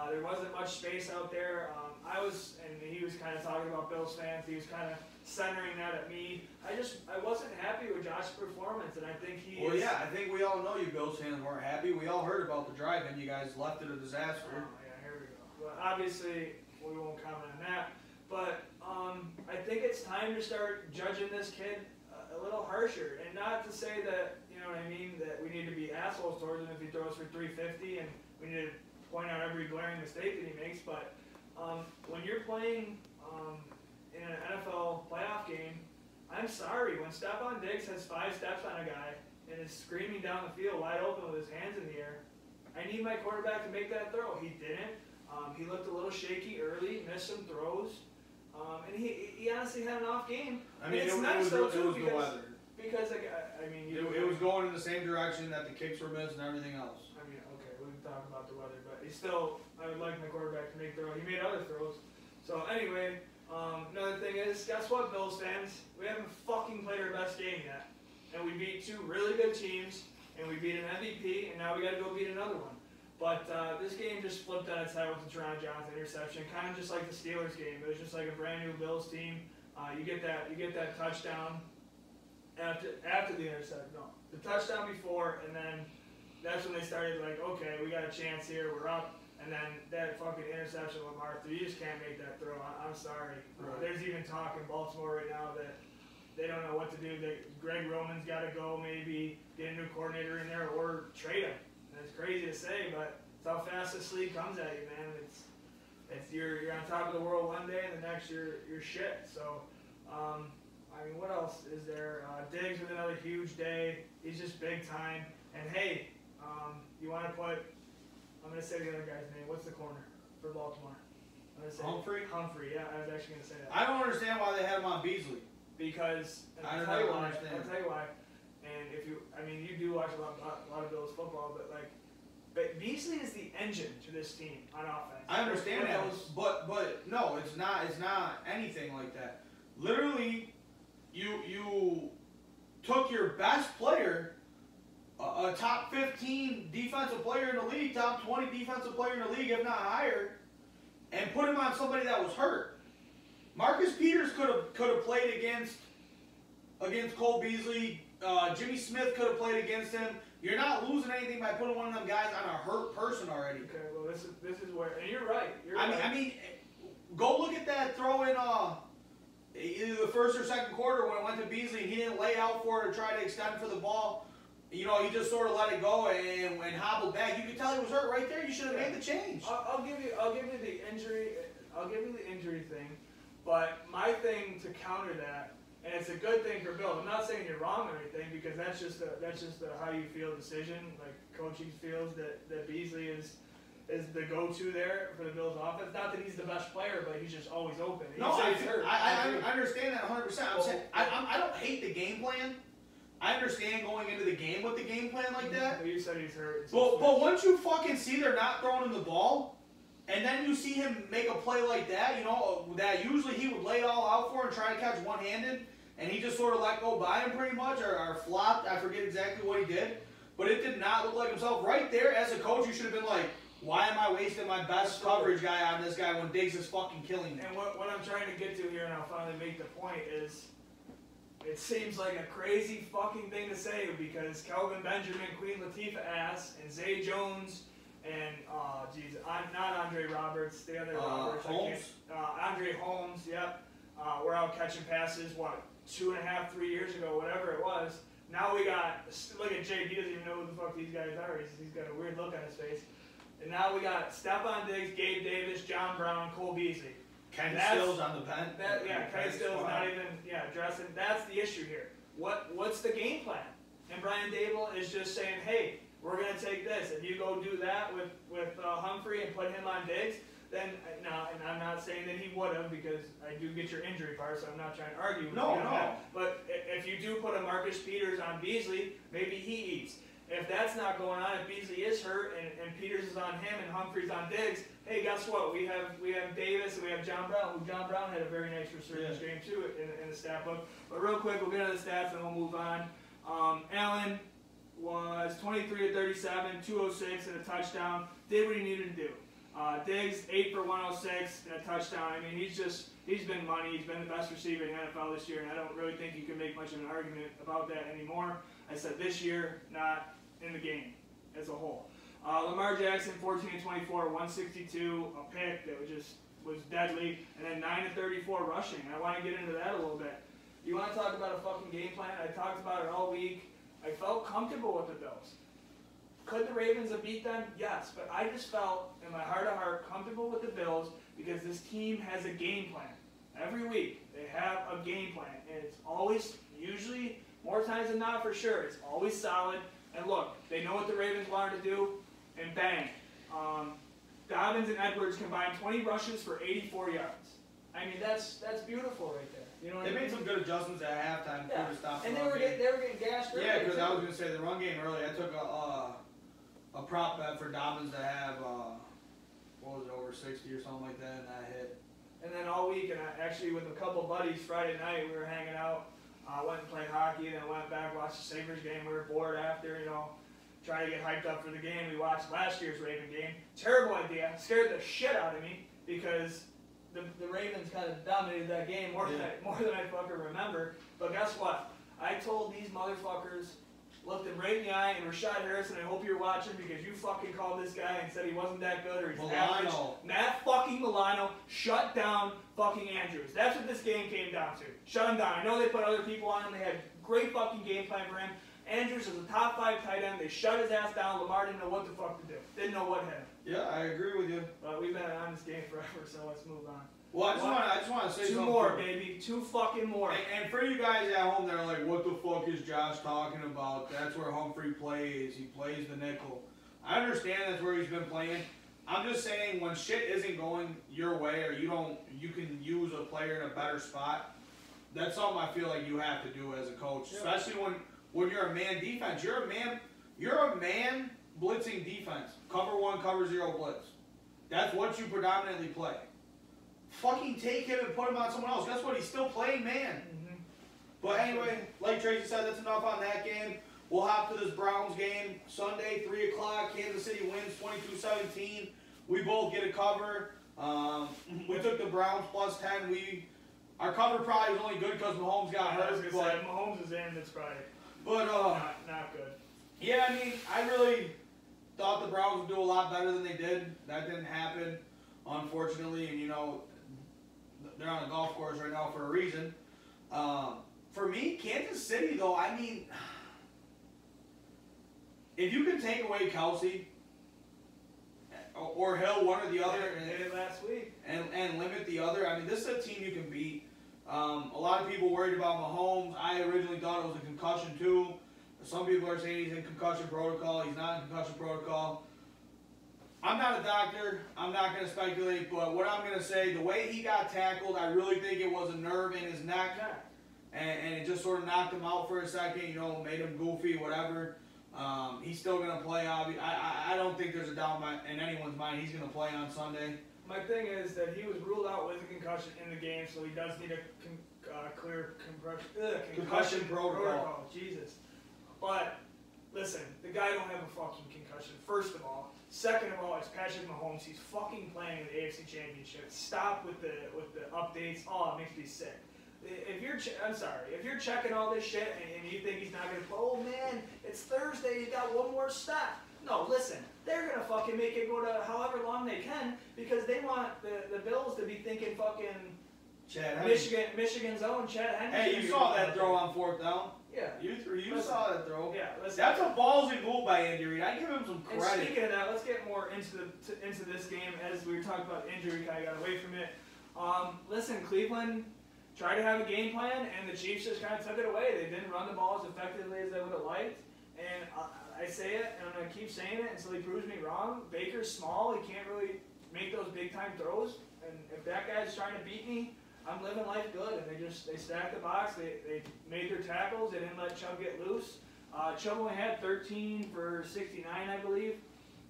There wasn't much space out there. And he was kind of talking about Bills fans. He was kind of centering that at me. I wasn't happy with Josh's performance, and I think he Well, yeah, I think we all know you Bills fans weren't happy. We all heard about the drive-in. You guys left it a disaster. Oh, yeah, here we go. But obviously, we won't comment on that. But I think it's time to start judging this kid a little harsher. And not to say that, you know what I mean, that we need to be assholes towards him if he throws for 350 and we need to point out every glaring mistake that he makes. But when you're playing in an NFL playoff game, I'm sorry, when Stephon Diggs has 5 steps on a guy and is screaming down the field wide open with his hands in the air, I need my quarterback to make that throw. He didn't. He looked a little shaky early, missed some throws, and he honestly had an off game. I mean, and it's it nice was though, the weather. Because I mean, It was going in the same direction that the kicks were missed and everything else. I mean, okay, we can talk about the weather, but I would like my quarterback to make throws. He made other throws. So anyway, another thing is, guess what, Bills fans? We haven't fucking played our best game yet. And we beat 2 really good teams, and we beat an MVP, and now we got to go beat another one. But this game just flipped on its head with the Toronto Johnson interception, kind of just like the Steelers game. It was just like a brand new Bills team. You get that touchdown after the interception. No, the touchdown before, and then that's when they started like, okay, we got a chance here, we're up. And then that fucking interception with Martha, you just can't make that throw. I'm sorry. Right. There's even talk in Baltimore right now that they don't know what to do. Greg Roman's got to go, maybe get a new coordinator in there or trade him. And it's crazy to say, but it's how fast this league comes at you, man. It's you're on top of the world one day, and the next you're shit. So, I mean, what else is there? Diggs with another huge day. He's just big time. And hey, you want to put? I'm going to say the other guy's name. What's the corner for Baltimore? I'm gonna say Humphrey? Humphrey, yeah, I was actually going to say that. I don't understand why they had him on Beasley. Because, I I'll don't tell you why. understand. I'll tell you why. And if you, I mean, you do watch a lot of Bills football, but Beasley is the engine to this team on offense. I understand that, but no, it's not anything like that. Literally, you took your best player, a top 15 defensive player in the league, top 20 defensive player in the league, if not higher, and put him on somebody that was hurt. Marcus Peters could have played against Cole Beasley. Jimmy Smith could have played against him. You're not losing anything by putting one of them guys on a hurt person already. Okay, well this is where, and you're right. I mean, go look at that throw in either the first or second quarter when it went to Beasley and he didn't lay out for it or try to extend for the ball. You know, he just sort of let it go and hobbled back. You could tell he was hurt right there. You should have made the change. I'll give you the injury. I'll give you the injury thing, but my thing to counter that, and it's a good thing for Bill. I'm not saying you're wrong or anything, because that's just how you feel decision. Like coaching feels that Beasley is the go-to there for the Bills offense. Not that he's the best player, but he's just always open. No, I understand that 100%. I don't hate the game plan. I understand going into the game with the game plan like that. But you said he's hurt. But once you fucking see they're not throwing him the ball, and then you see him make a play like that, you know, that usually he would lay it all out for and try to catch one-handed, and he just sort of let go by him pretty much, or flopped. I forget exactly what he did. But it did not look like himself. Right there, as a coach, you should have been like, why am I wasting my best coverage guy on this guy when Diggs is fucking killing me? And what I'm trying to get to here, and I'll finally make the point, is it seems like a crazy fucking thing to say, because Kelvin Benjamin, Queen Latifah ass, and Zay Jones, and not Andre Roberts, the other Roberts, Holmes. Andre Holmes, yep, we're out catching passes. 2.5, 3 years ago, whatever it was. Now we got, look at Jake, he doesn't even know who the fuck these guys are. He's got a weird look on his face. And now we got Stephon Diggs, Gabe Davis, John Brown, Cole Beasley. Kenny Stills on the bench. Kenny Stills not even dressing. That's the issue here. What's the game plan? And Brian Dable is just saying, hey, we're gonna take this. If you go do that with Humphrey and put him on Diggs, then now, and I'm not saying that he would have, because I do get your injury part, so I'm not trying to argue with you on that. But if you do put a Marcus Peters on Beasley, maybe he eats. If that's not going on, if Beasley is hurt and Peters is on him and Humphrey's on Diggs, hey, guess what? We have Davis and we have John Brown. John Brown had a very nice resurgence game too in the stat book. But real quick, we'll get to the stats and we'll move on. Allen was 23 of 37, 206 and a touchdown. Did what he needed to do. Diggs, 8 for 106 and a touchdown. I mean, he's been money. He's been the best receiver in the NFL this year, and I don't really think you can make much of an argument about that anymore. I said this year, not in the game as a whole. Lamar Jackson, 14 and 24, 162, a pick that was deadly, and then 9 and 34 rushing. I want to get into that a little bit. You want to talk about a fucking game plan? I talked about it all week. I felt comfortable with the Bills. Could the Ravens have beat them? Yes, but I just felt, in my heart of heart, comfortable with the Bills because this team has a game plan. Every week, they have a game plan, and it's always, usually, more times than not for sure, it's always solid. And look, they know what the Ravens wanted to do, and bang. Dobbins and Edwards combined 20 rushes for 84 yards. I mean, that's beautiful right there. You know what I mean? They made some good adjustments at halftime Yeah. to stop And the they run were game. getting gashed early. Yeah, because I too. was going to say the run game early. I took a prop bet for Dobbins to have, what was it, over 60 or something like that, and that hit. And then all week, and I actually with a couple buddies, Friday night, we were hanging out, went and played hockey, then went back, watched the Sabres game. We were bored after, trying to get hyped up for the game. We watched last year's Raven game. Terrible idea. Scared the shit out of me because the Ravens kind of dominated that game more than I fucking remember. But guess what? I told these motherfuckers, looked him right in the eye, and Rashad Harrison, I hope you're watching because you fucking called this guy and said he wasn't that good or he's average. Matt fucking Milano shut down fucking Andrews. That's what this game came down to. Shut him down. I know they put other people on him. They had a great fucking game plan for him. Andrews is a top 5 tight end. They shut his ass down. Lamar didn't know what the fuck to do. Didn't know what hit him. Yeah, I agree with you. But we've been on this game forever, so let's move on. Well, I just want to say 2 something. more, baby. 2 fucking more. And for you guys at home that are like, what the fuck is Josh talking about? That's where Humphrey plays. He plays the nickel. I understand that's where he's been playing. I'm just saying when shit isn't going your way or you can use a player in a better spot, that's something I feel like you have to do as a coach. Yeah. Especially when you're a man defense. You're a man blitzing defense. Cover 1, cover 0 blitz. That's what you predominantly play. Fucking take him and put him on someone else. Guess what? He's still playing man. Mm-hmm. But anyway, like Tracy said, that's enough on that game. We'll hop to this Browns game. Sunday, 3 o'clock. Kansas City wins 22-17. We both get a cover. We took the Browns plus 10. Our cover probably was only good because Mahomes got hurt. I was gonna say, Mahomes is in. It's Friday. But not good. Yeah, I mean, I really thought the Browns would do a lot better than they did. That didn't happen, unfortunately. And they're on a golf course right now for a reason. For me, Kansas City, though, I mean, if you could take away Kelsey or Hill, one or the other, and did it last week, and limit the other, I mean, this is a team you can beat. A lot of people worried about Mahomes. I originally thought it was a concussion too. Some people are saying he's in concussion protocol. He's not in concussion protocol. I'm not a doctor. I'm not going to speculate, but what I'm going to say, the way he got tackled, I really think it was a nerve in his neck, and it just sort of knocked him out for a second, made him goofy, whatever. He's still going to play, obviously. I don't think there's a doubt in anyone's mind he's going to play on Sunday. My thing is that he was ruled out with a concussion in the game, so he does need a clear concussion protocol. Jesus. But, listen, the guy don't have a fucking concussion, first of all. Second of all, it's Patrick Mahomes. He's fucking playing in the AFC Championship. Stop with the updates. Oh, it makes me sick. If you're checking all this shit and you think he's not going to play, oh man, it's Thursday, he's got one more stop. No, listen, they're going to fucking make it go to however long they can because they want the Bills to be thinking fucking Chad Michigan's own Chad Henry. Hey, you saw that throw on 4th down? Yeah. You saw that throw. Yeah, listen. That's a ballsy move by Andy Reid. I give him some credit. And speaking of that, let's get more into this game as we were talking about injury. Kind of got away from it. Listen, Cleveland tried to have a game plan, and the Chiefs just kind of took it away. They didn't run the ball as effectively as they would have liked. And I say it, and I'm going to keep saying it until he proves me wrong. Baker's small. He can't really make those big-time throws. And if that guy's trying to beat me, I'm living life good. And they stacked the box. They made their tackles. They didn't let Chubb get loose. Chubb only had 13 for 69, I believe.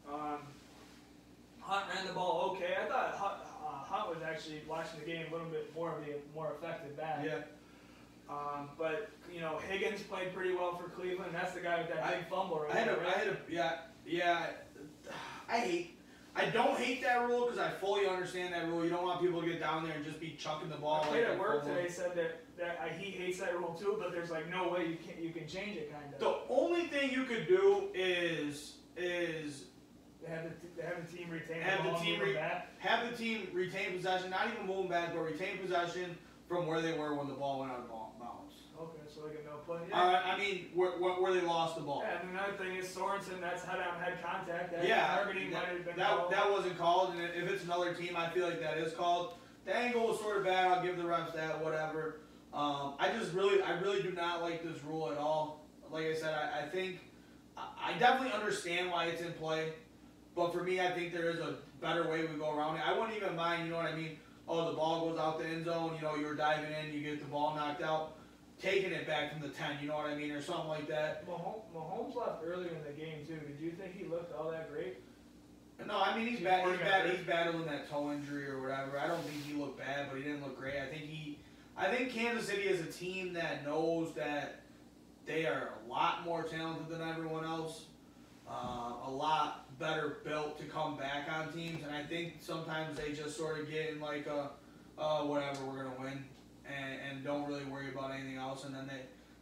Hunt ran the ball okay. I thought Hunt was actually watching the game a little bit more of the more effective back. Yeah. But Higgins played pretty well for Cleveland. That's the guy with that big fumble right there. I I don't hate that rule because I fully understand that rule. You don't want people to get down there and just be chucking the ball. A kid at work today said that he hates that rule too, but there's like no way you can change it, kind of. The only thing you could do is have the team retain have the team retain possession, not even moving back, but retain possession from where they were when the ball went out of bounds. Okay, so like a no play. Yeah. I mean, where they lost the ball. Yeah, and another thing is Sorensen. That's head-on-head contact. Targeting might have been called. That wasn't called, and if it's another team, I feel like that is called. The angle was sort of bad. I'll give the refs that, whatever. I really do not like this rule at all. Like I said, I think I definitely understand why it's in play, but for me, I think there is a better way we go around it. I wouldn't even mind, you know what I mean? Oh, the ball goes out the end zone. You know, you were diving in, you get the ball knocked out. Taking it back from the 10, you know what I mean, or something like that. Mahomes left earlier in the game too. Did you think he looked all that great? No, I mean he's battling that toe injury or whatever. I don't think he looked bad, but he didn't look great. I think Kansas City is a team that knows that they are a lot more talented than everyone else, a lot better built to come back on teams, and I think sometimes they just sort of get in like whatever, we're gonna win. And don't really worry about anything else, and then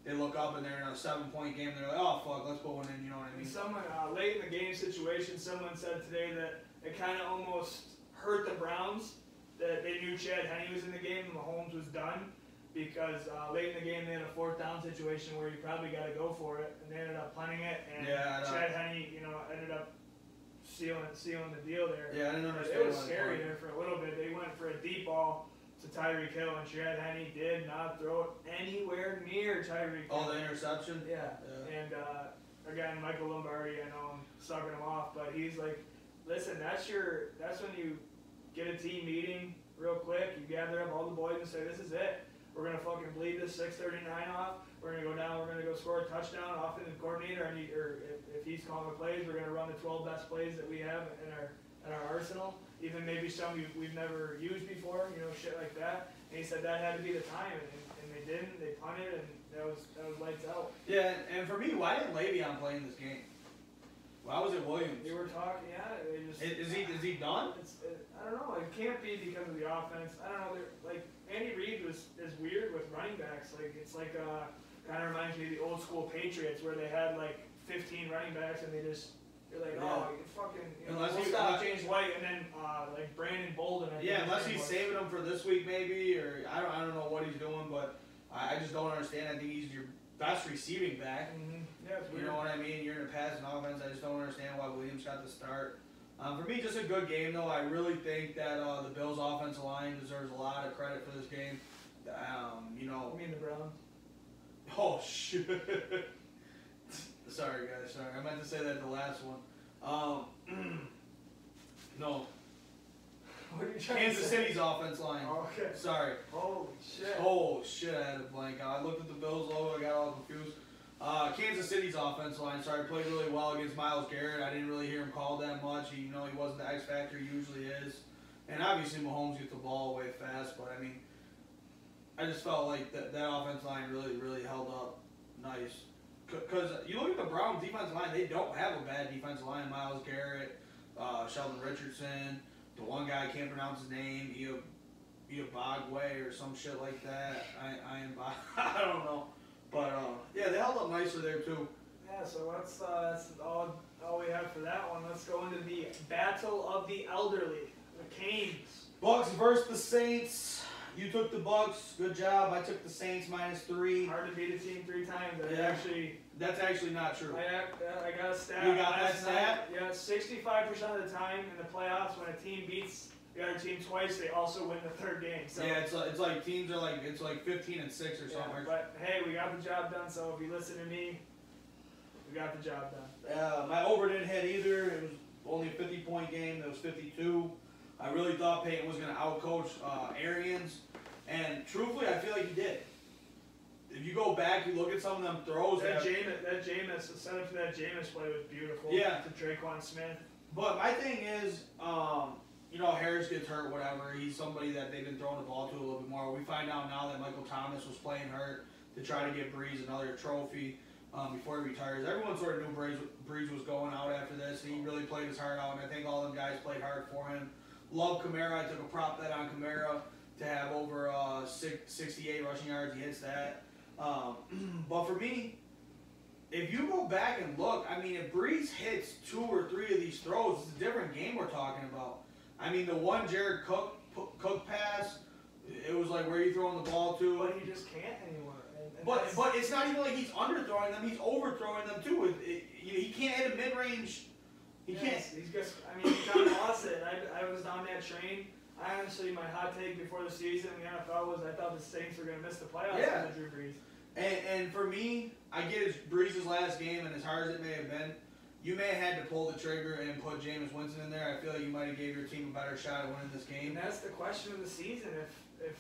they look up and they're in a 7-point game. And they're like, oh fuck, let's put one in. You know what I mean? Someone late in the game situation, someone said today that it kind of almost hurt the Browns that they knew Chad Henne was in the game and Mahomes was done because late in the game they had a 4th down situation where you probably got to go for it, and they ended up punting it, and Chad Henne, ended up sealing the deal there. Yeah, I didn't understand. It was scary there for a little bit. They went for a deep ball to Tyreek Hill, and Chad Henne did not throw it anywhere near Tyreek Hill. Oh, the interception? Yeah. And again, Michael Lombardi, I know I'm sucking him off, but he's like, listen, that's when you get a team meeting real quick, you gather up all the boys and say, this is it. We're going to fucking bleed this 639 off. We're going to go down, we're going to go score a touchdown, offensive coordinator, or if he's calling the plays, we're going to run the 12 best plays that we have in our arsenal. Even maybe some we've never used before, shit like that. And he said that had to be the time, and they didn't. They punted, and that was lights out. Yeah, and for me, why didn't Le'Veon play in this game? Why was it Williams? They were talking, yeah. They just is he done? I don't know. It can't be because of the offense. I don't know. Like Andy Reid is weird with running backs. Like it's like kind of reminds me of the old school Patriots where they had like 15 running backs and they just. You're like, oh, you fucking, unless you stop James White and then like Brandon Bolden. Unless he's saving him for this week maybe, or I don't know what he's doing, but I just don't understand. I think he's your best receiving back. Mm-hmm. Yeah, it's weird. You know what I mean? You're in a passing offense. I just don't understand why Williams got the start. For me, just a good game though. I really think that the Bills' offensive line deserves a lot of credit for this game. You mean the Browns? Oh shit. Sorry guys, sorry. I meant to say that the last one. No. What are you trying Kansas to say? City's offense line. Oh, okay. Sorry. Holy shit. Oh shit, I had a blank out. I looked at the Bills logo, I got all confused. Kansas City's offense line, played really well against Myles Garrett. I didn't really hear him called that much. He wasn't the X factor he usually is. And obviously Mahomes gets the ball away fast, but I mean, I just felt like that offense line really, really held up nice. Because you look at the Browns' defensive line, they don't have a bad defensive line. Myles Garrett, Sheldon Richardson, the one guy I can't pronounce his name, Iobagwe or some shit like that. I don't know. But, yeah, they held up nicely there, too. Yeah, so that's all we have for that one. Let's go into the Battle of the Elderly, the Canes. Bucks versus the Saints. You took the Bucks. Good job. I took the Saints -3. Hard to beat a team 3 times. That's actually not true. I got a stat. You got that stat? Yeah, 65% of the time in the playoffs when a team beats the other team twice, they also win the 3rd game. So, yeah, it's like teams are like 15-6 or something. Yeah, but hey, we got the job done. So if you listen to me, we got the job done. My over didn't hit either. It was only a 50-point game. It was 52. I really thought Peyton was going to outcoach Arians, and truthfully, I feel like he did. If you go back, you look at some of them throws. The setup for that Jameis play was beautiful. Yeah. To Traquan Smith. But my thing is, Harris gets hurt, whatever. He's somebody that they've been throwing the ball to a little bit more. We find out now that Michael Thomas was playing hurt to try to get Breeze another trophy. before he retires. Everyone sort of knew Breeze was going out after this. He really played his heart out, and I think all them guys played hard for him. Love Kamara. I took a prop bet on Kamara to have over 68 rushing yards. He hits that. But for me, if you go back and look, I mean, if Breeze hits 2 or 3 of these throws, it's a different game we're talking about. I mean, the one Jared Cook pass, it was like, where are you throwing the ball to? But he just can't anymore. But it's not even like he's underthrowing them; he's overthrowing them too. He can't hit a mid-range. He can't. He's just. I mean, he kind of lost it. I was on that train. I honestly, my hot take before the season in the NFL was I thought the Saints were going to miss the playoffs because of Drew Brees. And for me, I get it's Breeze's last game, and as hard as it may have been, you may have had to pull the trigger and put Jameis Winston in there. I feel like you might have gave your team a better shot at winning this game. And that's the question of the season. If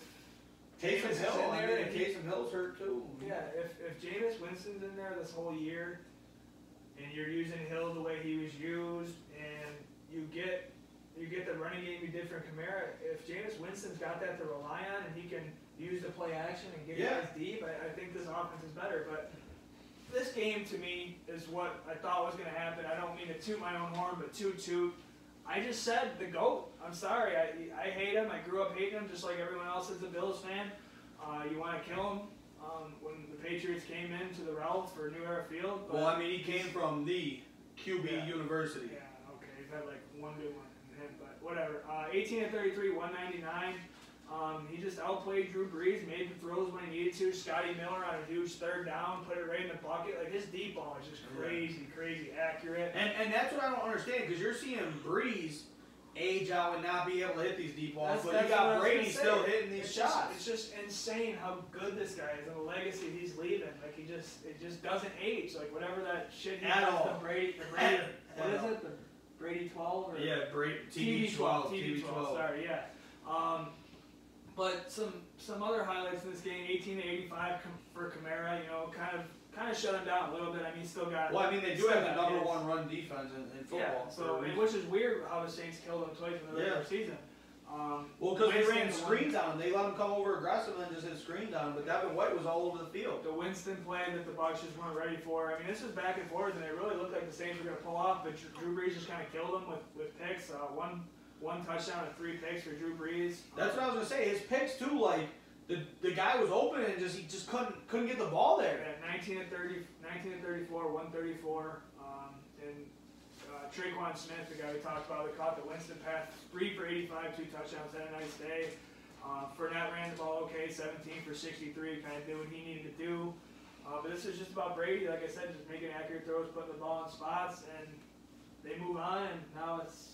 Taysom Hill, I mean, Taysom Hill's hurt too. Yeah, if Jameis Winston's in there this whole year, and you're using Hill the way he was used, and you get the running game you did from Kamara, if Jameis Winston's got that to rely on, and he can use the play action and get guys deep, I think this offense is better. But this game, to me, is what I thought was going to happen. I don't mean to toot my own horn, but toot. I just said the GOAT. I'm sorry. I hate him. I grew up hating him just like everyone else is a Bills fan. You want to kill him. When the Patriots came into the Ralph for New Era Field. But well, I mean, he came from the QB University. Yeah, okay. He's had like one good one in him, but whatever. 18 of 33, 199. He just outplayed Drew Brees, made the throws when he needed to. Scotty Miller on a huge third down, put it right in the bucket. Like, his deep ball is just crazy accurate. And that's what I don't understand, because you're seeing Brees age out and not be able to hit these deep balls, but you got Brady still hitting these shots. It's just insane how good this guy is and the legacy he's leaving. Like, it just doesn't age. Like, whatever that shit he has, the Brady, what is it? The Brady 12? Or Brady, TB12. TB12, sorry, yeah. But some other highlights in this game: 18 to 85 for Kamara. You know, kind of shut him down a little bit. I mean, still got. Well, I mean, they do have the number one run defense in football. Yeah. So, which is weird how the Saints killed them twice in the regular season. Well, because they ran screens on him, they let him come over aggressive and just hit screens on him. But Devin White was all over the field. The Winston play that the Bucs just weren't ready for. I mean, this was back and forth, and it really looked like the Saints were going to pull off. But Drew Brees just kind of killed them with picks. One touchdown and 3 picks for Drew Brees. That's what I was gonna say. His picks too, like the guy was open and he just couldn't get the ball there. Yeah, 19 to 34, 134. And Traquan Smith, the guy we talked about, that caught the Winston pass, 3 for 85, 2 touchdowns. Had a nice day. Fournette ran the ball okay, 17 for 63, kind of did what he needed to do. But this is just about Brady, like I said, just making accurate throws, putting the ball in spots, and they move on. And now it's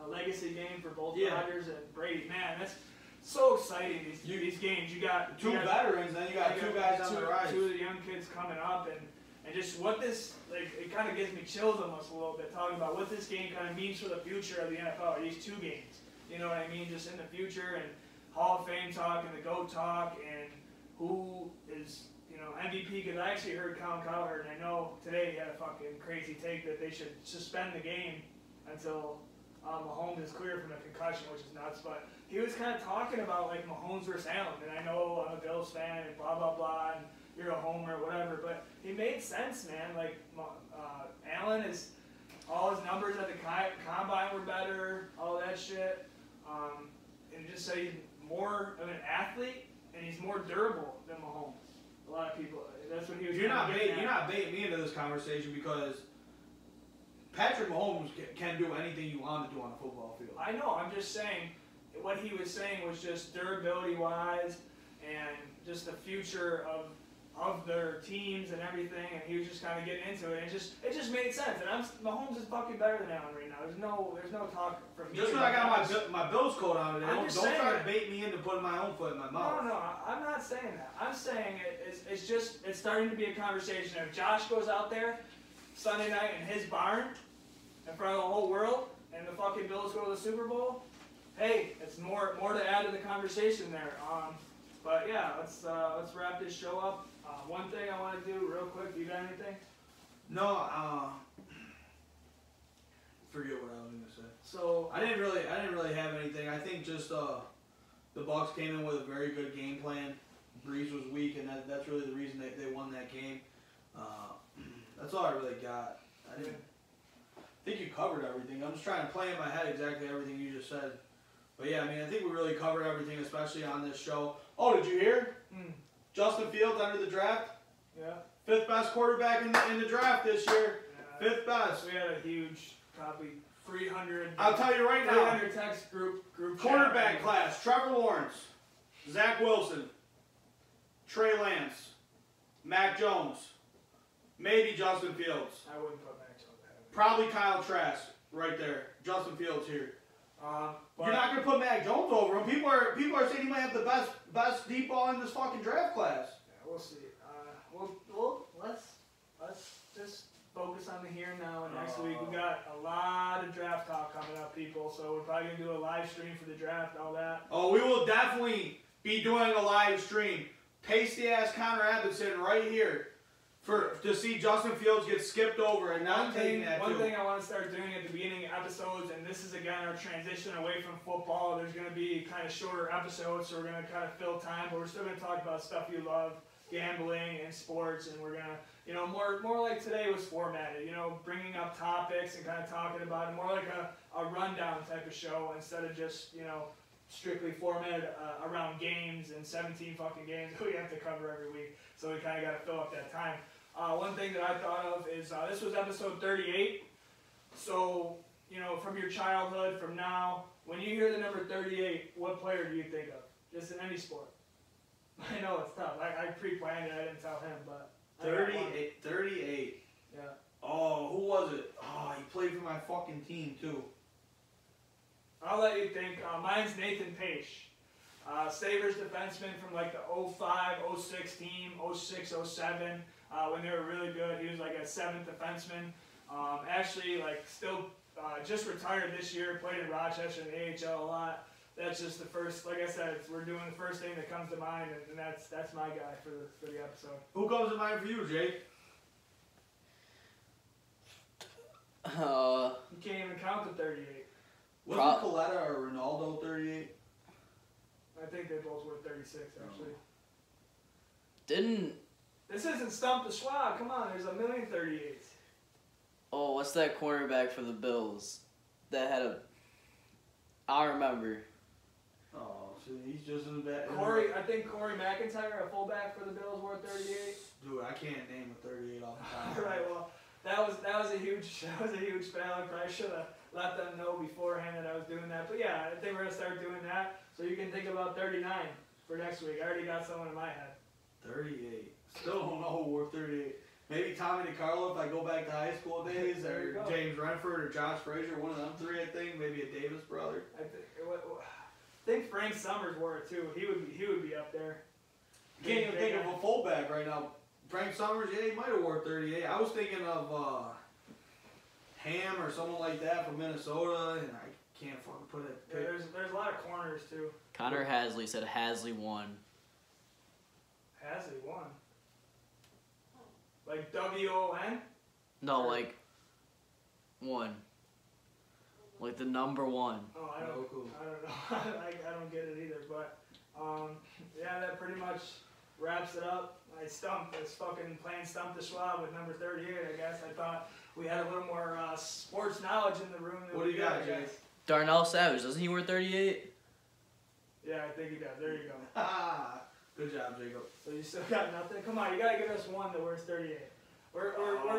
a legacy game for both Rodgers and Brady. Man, that's so exciting, these games. You got two veterans, then you got two guys on the rise. Two of the young kids coming up, and just what this, like, it kind of gives me chills almost a little bit, talking about what this game kind of means for the future of the NFL, these 2 games. You know what I mean? Just in the future, and Hall of Fame talk, and the GOAT talk, and who is, MVP, because I actually heard Colin Cowherd, and I know today he had a fucking crazy take that they should suspend the game until Mahomes is clear from a concussion, which is nuts, but he was kind of talking about like Mahomes versus Allen, and I know I'm a Bills fan and blah blah blah, and you're a homer, whatever, but he made sense, man. Like Allen is, all his numbers at the combine were better, all that shit, and just say he's more of an athlete and he's more durable than Mahomes. A lot of people, that's what he was. You're not baiting me into this conversation, because Patrick Mahomes can do anything you want to do on a football field. I know. I'm just saying, what he was saying was just durability-wise and just the future of their teams and everything. And he was just kind of getting into it. And it just made sense. And Mahomes is fucking better than Allen right now. There's no talk from me. Just when I got my Bills coat on today, don't try to bait me into putting my own foot in my mouth. No, I'm not saying that. I'm saying it's starting to be a conversation. If Josh goes out there Sunday night in his barn in front of the whole world, and the fucking Bills go to the Super Bowl, hey, it's more to add to the conversation there. But yeah, let's wrap this show up. One thing I want to do real quick. Do you got anything? No. Forget what I was going to say. So I didn't really have anything. I think just the Bucs came in with a very good game plan. Breeze was weak, and that's really the reason they won that game. That's all I really got. I think you covered everything. I'm just trying to play in my head exactly everything you just said. But yeah, I mean, I think we really covered everything, especially on this show. Oh, did you hear? Justin Fields under the draft? Yeah. 5th best quarterback in the draft this year. Yeah. 5th best. We had a huge, probably 300. I'll tell you right now. 300 text group Quarterback class: Trevor Lawrence, Zach Wilson, Trey Lance, Mac Jones, maybe Justin Fields. I wouldn't put Mac Jones ahead. Probably Kyle Trask right there. Justin Fields here. But You're not gonna put Mac Jones over him. People are saying he might have the best deep ball in this fucking draft class. Yeah, we'll see. Let's just focus on the here and now. And next week we got a lot of draft talk coming up, people. So we're probably gonna do a live stream for the draft, all that. Oh, we will definitely be doing a live stream. Pasty ass Connor Abbott sitting right here to see Justin Fields get skipped over and not taking that One thing I want to start doing at the beginning of episodes, and this is again our transition away from football. There's going to be kind of shorter episodes, so we're going to kind of fill time, but we're still going to talk about stuff you love, gambling and sports, and we're going to, more like today was formatted, bringing up topics and kind of talking about it, more like a rundown type of show instead of just, strictly formatted around games and 17 fucking games that we have to cover every week. So we kind of got to fill up that time. One thing that I thought of is this was episode 38. So, from your childhood, from now, when you hear the number 38, what player do you think of? Just in any sport. I know it's tough. I pre-planned it. I didn't tell him, but 38. Yeah. Oh, who was it? Oh, he played for my fucking team too. I'll let you think. Mine's Nathan Pache. Sabres defenseman from like the 05, 06 team, 06, 07, when they were really good. He was like a 7th defenseman. Actually, still just retired this year, played in Rochester in the AHL a lot. That's just the first, like I said, we're doing the first thing that comes to mind, and that's my guy for the episode. Who comes to mind for you, Jake? You can't even count to 38. Wasn't Coletta or Ronaldo 38? I think they both were 36, actually. Didn't... This isn't Stump the Schwab. Come on, there's a million 38s. Oh, what's that cornerback for the Bills? That had a... I remember. Oh, so he's just in the back. I think Corey McIntyre, a fullback for the Bills, wore 38. Dude, I can't name a 38 off the top. All right, well, that was a huge fail. I probably should have let them know beforehand that I was doing that. But yeah, I think we're gonna start doing that. So you can think about 39 for next week. I already got someone in my head. 38. Still don't know who wore 38. Maybe Tommy DeCarlo if I go back to high school days, or James Renford or Josh Frazier, one of them three, I think. Maybe a Davis brother. I think Frank Summers wore it too. He would be up there. I can't even think of a fullback right now. Frank Summers, yeah, he might have wore 38. I was thinking of Ham or someone like that from Minnesota, and I can't fucking put it. Yeah, there's a lot of corners too. Connor Hasley said Hasley won. Hasley won. Like W-O-N? No, like one. Like the number one. Oh, I don't know. I don't get it either. But yeah, that pretty much wraps it up. It's fucking playing Stump the Schwab with number 38. I guess I thought we had a little more sports knowledge in the room. What do you got, Jay? Darnell Savage, doesn't he wear 38? Yeah, I think he does. There you go. Good job, Jacob. So you still got nothing? Come on, you gotta give us one that wears 38. We're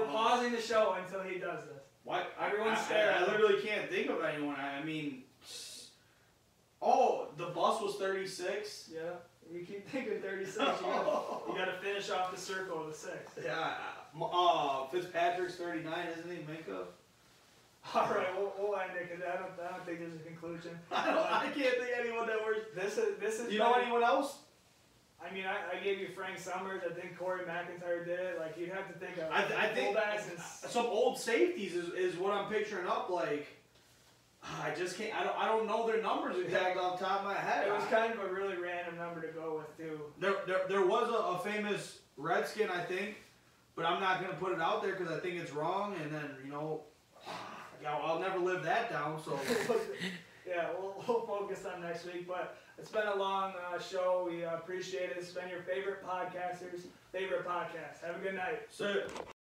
pausing the show until he does this. Why? Everyone's staring. I literally can't think of anyone. I mean, oh, the bus was 36. Yeah, you keep thinking 36. You gotta finish off the circle of the 6. Yeah. Fitzpatrick's 39, isn't he, Minka? All right, we'll end it because I don't think there's a conclusion. I can't think of anyone that wears. This is. Do you know anyone else? I mean, I gave you Frank Summers. I think Corey McIntyre did it. Like, you'd have to think of I think fullbacks some old safeties is what I'm picturing up. Like, I just can't. I don't know their numbers exactly off the top of my head. It was kind of a really random number to go with too. There was a famous Redskin, I think, but I'm not gonna put it out there because I think it's wrong. And then I'll never live that down. So. Yeah, we'll focus on next week, but it's been a long show. We appreciate it. It's been your favorite podcaster's favorite podcast. Have a good night. See ya.